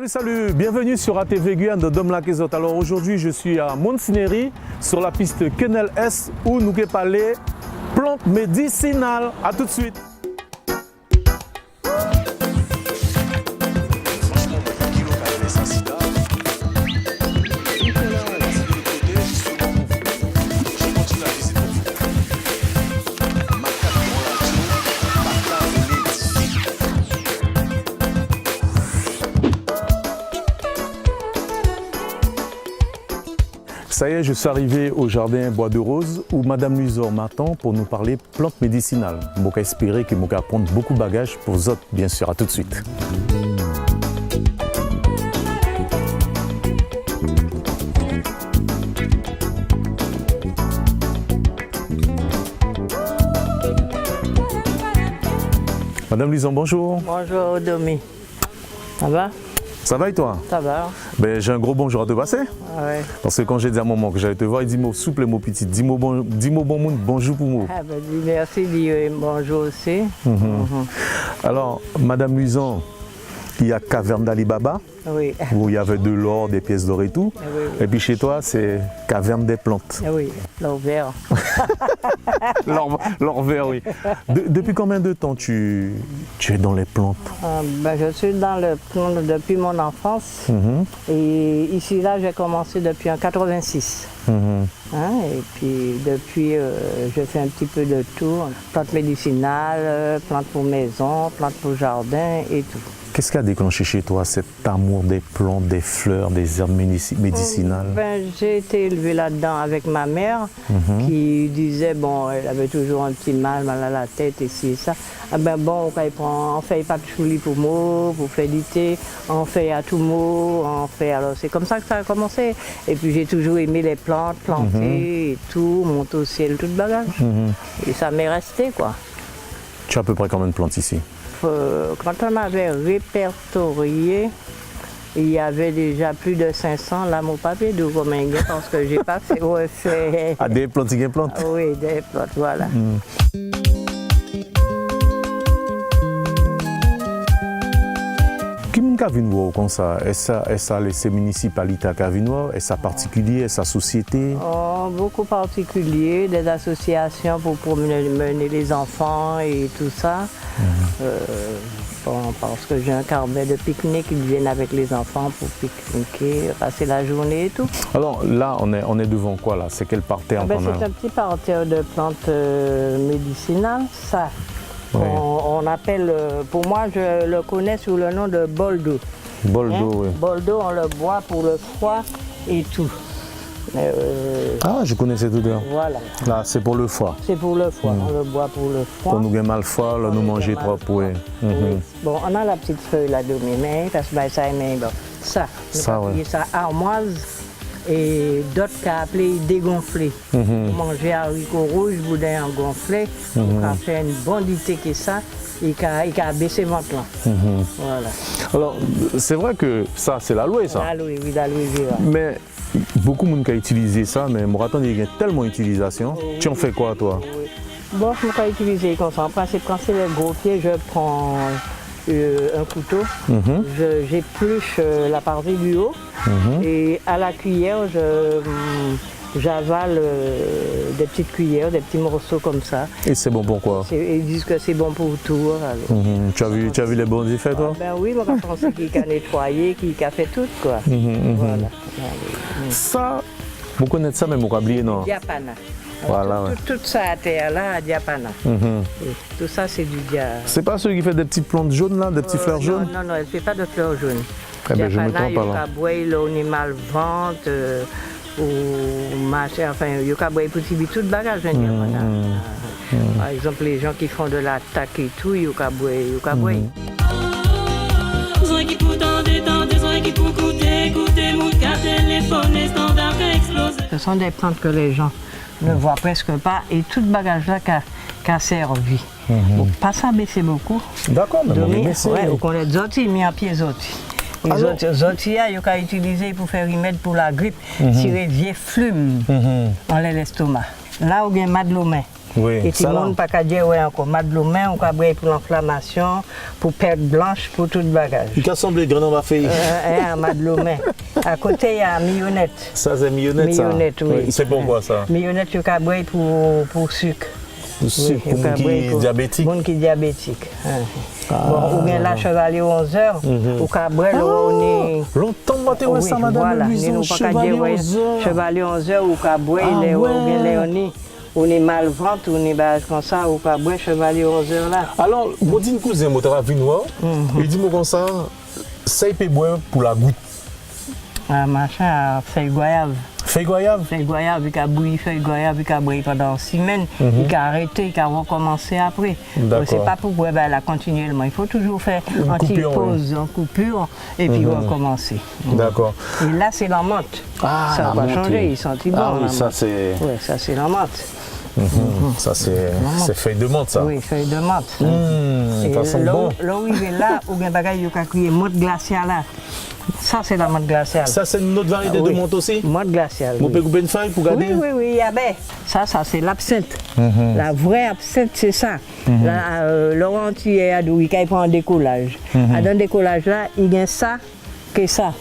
Salut, bienvenue sur ATV Guyane de Dom-Lac-Ezot. Alors aujourd'hui, je suis à Montsinéry sur la piste Kenel S où nous allons parler plantes médicinales. A tout de suite. Ça y est, je suis arrivé au jardin Bois de Rose où Madame Luisor m'attend pour nous parler plantes médicinales. Je vais espérer que je vais apprendre beaucoup de bagages pour vous autres, bien sûr. À tout de suite. Madame Luisor, bonjour. Bonjour Domi. Ça va? Ça va et toi? Ça va. Ben, j'ai un gros bonjour à te passer. Ouais. Parce que quand j'ai dit à maman que j'allais te voir, il dit moi souple, mon petit, dis-moi bon monde, bonjour pour moi. Ah ben, merci, dis bonjour aussi. Alors, Madame Luisor, il y a Caverne d'Ali Baba, Oui. où il y avait de l'or, des pièces d'or et tout. Oui. Et puis chez toi, c'est Caverne des plantes. Oui, l'or vert. L'or vert, oui. Depuis combien de temps tu es dans les plantes? Ben, je suis dans le plan depuis mon enfance. Et ici, là, j'ai commencé depuis en 86. Et puis depuis, je fais un petit peu de tout. Plantes médicinales, plantes pour maison, plantes pour jardin et tout. Qu'est-ce qui a déclenché chez toi cet amour des plantes, des fleurs, des herbes médicinales? Ben, j'ai été élevée là-dedans avec ma mère qui disait, bon, elle avait toujours un petit mal à la tête, ici et ça. Ah ben bon, on fait pas de chouli pour moi, pour faire du thé, on fait à tout mot, on fait. Alors c'est comme ça que ça a commencé. Et puis j'ai toujours aimé les plantes, planter et tout, monter au ciel, tout le bagage. Et ça m'est resté, quoi. Tu as à peu près combien de plantes ici? Quand on avait répertorié, il y avait déjà plus de 500. Là, mon papier de combien parce que j'ai pas fait refait. Ah, des plantes, des plantes? Oui, des plantes, voilà. Qui m'a vu voir comme ça? Est-ce les municipalités qui vu voir? Est-ce particulier? Est-ce société? Beaucoup particuliers, des associations pour mener les enfants et tout ça. Bon, parce que j'ai un carnet de pique-nique, ils viennent avec les enfants pour pique-niquer, passer la journée et tout. Alors là, on est devant quoi là? C'est quel parterre qu'on a? C'est un petit parterre de plantes médicinales, ça. Oui. On appelle, pour moi, je le connais sous le nom de bol d'eau. Bol d'eau, oui. Bol d'eau, on le boit pour le foie et tout. Ah, je connaissais tout bien. Voilà. Là, c'est pour le foie. C'est pour le foie, on le boit pour le foie. Quand nous avons mal foie, là, nous mangeons trop, oui. Oui. Bon, on a la petite feuille là de mais parce que ça aime bon. Ça, ça armoise et d'autres qui appelé dégonflé. Pour manger haricots rouges, boudin gonflé, on a fait une bondité qui ça. Il a baissé ventre là. Voilà. Alors, c'est vrai que ça, c'est l'aloe, ça. L'aloe, oui, l'aloe vera. Mais beaucoup de monde qui a utilisé ça, mais Mouraton, il y a tellement d'utilisation. Tu en fais quoi, toi? Oui. Bon, je peux utiliser comme ça. En principe, quand c'est les gros pieds, je prends un couteau, j'épluche la partie du haut et à la cuillère, j'avale des petites cuillères, des petits morceaux comme ça. Et c'est bon pour quoi? Ils disent que c'est bon pour tout. Tu as vu les bons effets, toi? Ben oui, moi je pense qu'il a nettoyé, qu'il a fait tout, quoi. Voilà. Ça, vous connaissez ça, mais vous oubliez, non? Diapana. Voilà, tout ça à terre là, à Diapana. Tout ça, c'est du diapana. C'est pas celui qui fait des petites plantes jaunes, là, des petites fleurs jaunes? Non, elle ne fait pas de fleurs jaunes. Eh ben, je me trompe pas là. Il y a l'animal vente, ou marché, enfin, il y a petit tout de bagage. Par exemple, les gens qui font de l'attaque et tout, il y a ce sont des plantes que les gens ne voient presque pas et tout le bagage là qui a servi. Pas ça baisser beaucoup. D'accord, mais on connaît des outils mis en pied outils. Les outils, il y a utilisé pour faire remède pour la grippe, tirer vieux flume dans l'estomac. Là où il y a madlomé, Oui, et tout ça le là. monde pas qu'à dire ouais encore madlomain on peut boire pour l'inflammation, pour perte blanche, pour tout bagage. Il a semblé grand ma fille. Un madlomain. À côté il y a millonnette. Ça c'est millonnette ça. Millonnette, oui. C'est pourquoi ça? Millonnette tu peux boire pour sucre. Sucre pour Oui, monde qui est diabétique. Monde qui est diabétique. Bon, ou bien là, chevalier 11h, ou cabrel, on est. Longtemps, matin, ouais, ça, madame voilà. Louison, chevalier 11h. Chevalier 11h, ou cabrel, Ah, ou ouais. bien Léonie. On est mal ventre, on est bas comme ça, ou cabrel, chevalier 11h là. Alors, moi, dis une cousine, moi, t'as vu noir, il dit moi comme ça, ça il peut boire pour la goutte. Ah, machin, feuille goyave. Feuille goyave? Feuille goyave, il a bouilli feuille goyave, il a bouilli pendant 6 semaines, il a arrêté, il a recommencé après. D'accord. C'est pas pour boire là continuellement, il faut toujours faire une petite coupure, pause, une coupure, et puis recommencer. D'accord. Et là, c'est la menthe. Ah, ça la va menthe, changer, oui. il sentit bon. Ah oui, la ça menthe. c'est. Oui, ça c'est la menthe. Ça c'est feuille de menthe ça. Oui, feuille de menthe. Ça sent bon. Là où il est là, où il y a un bagage qui a crié menthe glaciale là. Ça, c'est la menthe glaciale. Ça c'est une autre variété de menthe aussi? Menthe glaciale. Vous oui. pouvez couper une feuille pour garder? Oui, il y a ben. Ça c'est l'absinthe. La vraie absinthe, c'est ça. Laurent Thier a dit qu'il prend un décollage. Dans le décollage là, il y a ça, que ça.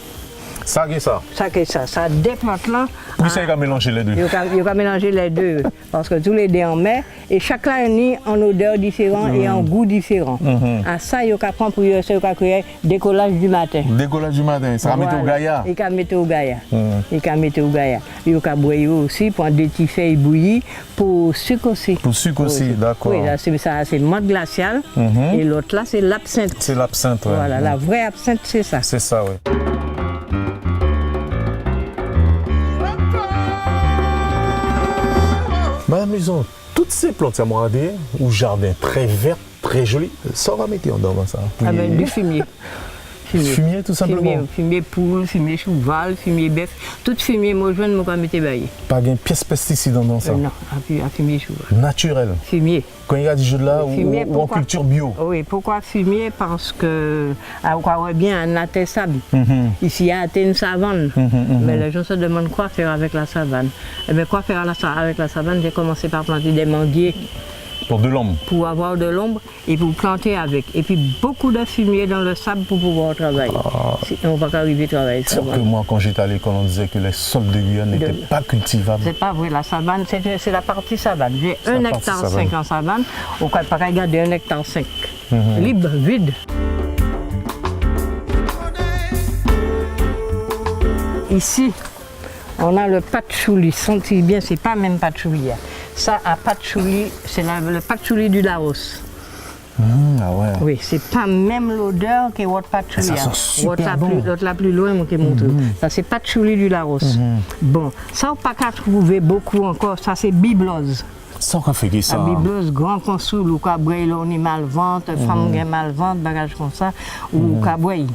Ça qui est ça. Ça que ça. Ça deux plantes là. Oui, ça il a mélangé les deux. Il faut mélanger les deux parce que tous les deux en met et chacun est en odeur différente et en goût différent. À ça, il faut prendre pour créer décollage du matin. Décollage du matin, ça va mettre au gaillard. Il faut mettre au gaillard. Il faut mettre au gaillard. Il faut boire aussi pour des petites feuilles bouillies pour sucre aussi. Pour sucre aussi, d'accord. Oui, là c'est ça, c'est menthe glaciale et l'autre là c'est l'absinthe. C'est l'absinthe, ouais. Voilà, la vraie absinthe c'est ça. C'est ça, oui. Madame Louison, toutes ces plantes amoureuses ou jardin très vert, très joli, ça va mettre en dedans ça. Ah ben, du fumier. Fumier, tout simplement. Fumier poule, fumier cheval, fumier bœuf. Tout fumier, moi, je ne peux mettre bailler. Pas de pièce pesticide dans ça. Non, à fumier cheval. Naturel. Fumier. Quand il y a des jeux de là Fumier, ou en culture bio. Oui, pourquoi fumier? Parce que, on voit bien un atteint sable. Ici, il y a une savane. Mais les gens se demandent quoi faire avec la savane. Eh bien, quoi faire avec la savane? J'ai commencé par planter des manguiers. Pour de l'ombre. Pour avoir de l'ombre et pour planter avec. Et puis beaucoup de fumier dans le sable pour pouvoir travailler. On ne va pas arriver à travailler. Sauf que moi, quand j'étais à l'école, on disait que les sols de Guyane n'étaient pas cultivables. C'est pas vrai, la savane, c'est la partie savane. J'ai 1 hectare 5 en savane, on ne peut pas garder 1 hectare 5. Libre, vide. Ici, on a le patchouli. Sentez bien, c'est pas même patchouli. Ça, à patchouli, c'est le patchouli du Laos. Ah ouais. Oui, c'est pas même l'odeur que votre patchouli. Ça sent super bon. L'autre la plus loin, moi qui montre. Ça, c'est patchouli du Laos. Bon, ça, on pas qu'à trouver beaucoup encore. Ça, c'est biblose. Ça, on fait ça. La biblose, grand consul, ou caboué, on est mal vente, femme qui mal vente, bagage comme ça, ou caboué.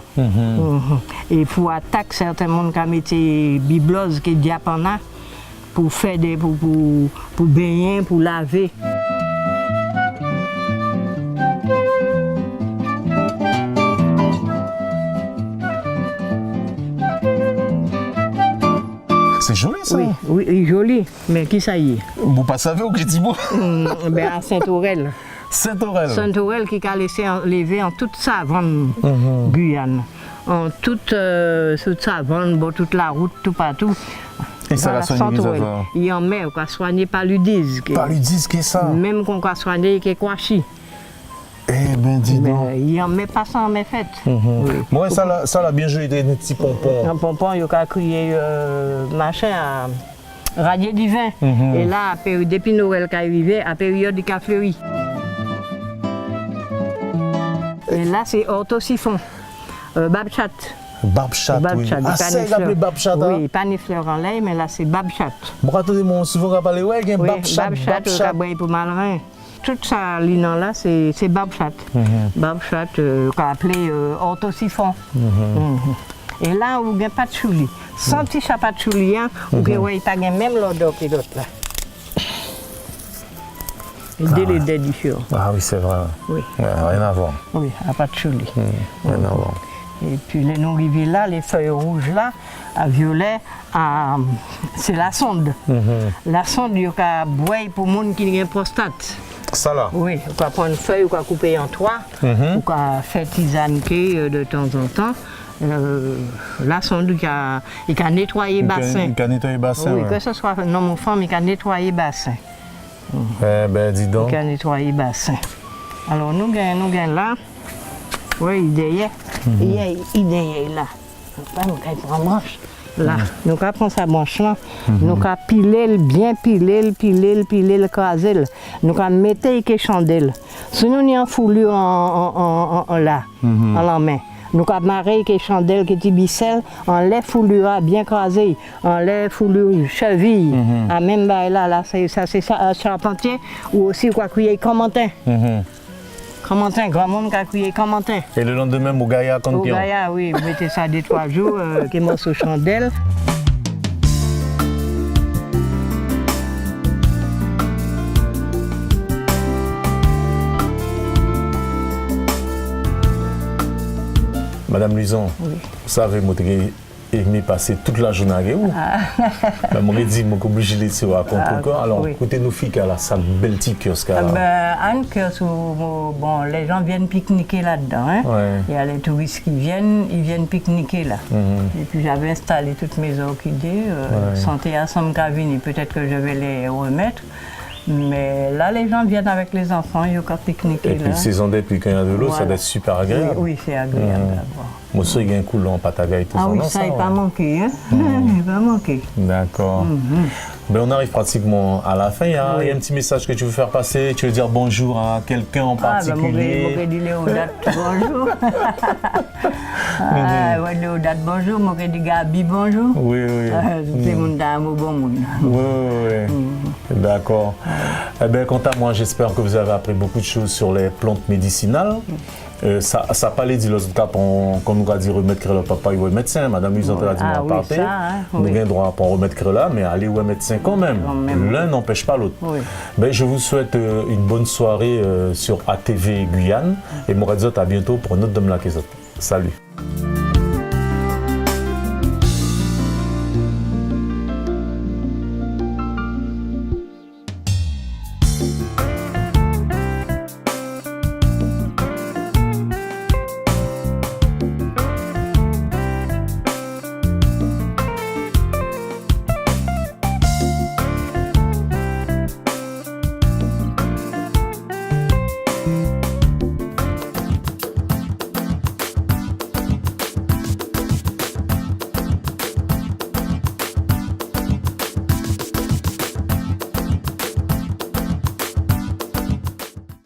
Et pour attaquer, certains monde qui mettent biblose, qui est diapana, pour faire des, pour baigner, pour laver. C'est joli ça. Oui, joli, mais qui ça y est? Vous pas savez au Crétibou? Ben à Saint-Aurel. Saint-Aurel. Saint-Aurel qui a laissé lever en toute savane Guyane. En toute savane, bon, toute la route, tout partout. Et ça va soigner les affaires. Il en met, on va soigner paludisme. Paludisme, qu'est-ce que ça? Même qu'on va soigner qui est quachi. Eh ben dis donc. Il en met pas sans mes fêtes. Moi, ça l'a bien joué des petits pompons. Un pompon, il a crié machin à radier du vin. Et là, à période depuis Noël qui arrivait, à période qui a fleuri. Et là, c'est orthosiphon, babchat. Babchat, oui. Ah, c'est appelé babchat, hein? Oui, pas ni fleur en lait, mais là, c'est babchat. Bon, attendez, mon souvent parler, ouais, il y a babchat. Babchat, pour malin. Tout ça, là, c'est babchat. Babchat, qu'on a appelé orthosiphon. Et là, on n'a pas de chouli. Sans petit patchouli, on n'a pas même l'odeur que l'autre là. Les différents. Ah oui, c'est vrai. Oui. Ouais, rien à voir. Oui, à patchouli. Rien à voir. Et puis les nous arrivés là, les feuilles rouges là, à violet, c'est la sonde. La sonde, il y a boire pour les gens qui ont une prostate. Ça là? Oui, on peut prendre une feuille, on peut couper en trois, on peut faire tisane de temps en temps. La sonde, il peut nettoyer le bassin. Il peut nettoyer le bassin. Oui, que ce soit non mon femme, il peut nettoyer le bassin. Eh ben, dis donc. Il peut nettoyer le bassin. Alors, nous gagnons là. Oui, il est là. Nous prendre branche. Là, nous prendre sa branche là. Nous piler, bien piler, craser. Nous mettre les chandelles. Si nous avons une foulure là, en la main. Nous avons marrer les chandelles, les petits bicelles, on les foulures bien crasées, on les foulures cheville. Même là, c'est charpentier ou aussi quoi crier commentaire. Commentaire, grand monde qui a crié commentaire. Et le lendemain, Mougaya quand Au Gaïa, oui, vous mettez ça 2-3 jours, qui est sous chandelle. Madame Luison, vous savez, moi, j'ai aimé passer toute la journée avec vous. Je me dit, je suis obligé de laisser raconter encore. Alors, écoutez-nous, filles, à sa belle petite kiosque. Un kiosque où bon, les gens viennent pique-niquer là-dedans. Hein. Il y a les touristes qui viennent, ils viennent pique-niquer là. Et puis j'avais installé toutes mes orchidées. Santé à Samkavini, peut-être que je vais les remettre. Mais là, les gens viennent avec les enfants, ils ont qu'à pique-niquer. Et puis, saison d'aide, puis quand il y a de l'eau, ça doit être super agréable. Oui, c'est agréable. Moi aussi, il y a un coulant en patagaï, tout ça. Ah oui, ça n'est pas manqué. Hein? Il pas manqué. D'accord. Ben, on arrive pratiquement à la fin. Il y a un petit message que tu veux faire passer. Tu veux dire bonjour à quelqu'un en particulier? Je vais dire Léodate bonjour. Léodate bonjour. Je vais dire Gabi bonjour. Oui. C'est mon dame, bon monde. Oui. D'accord. Eh bien, quant à moi, j'espère que vous avez appris beaucoup de choses sur les plantes médicinales. Ça n'a pas dit l'autre cas, quand nous a dit remettre le papa et le médecin, madame Luison a dit à partir. Nous avons droit à remettre là, mais aller au médecin quand même. L'un n'empêche pas l'autre. Ben, je vous souhaite une bonne soirée sur ATV Guyane et je vous dis à bientôt pour un autre Dom Lac. Salut.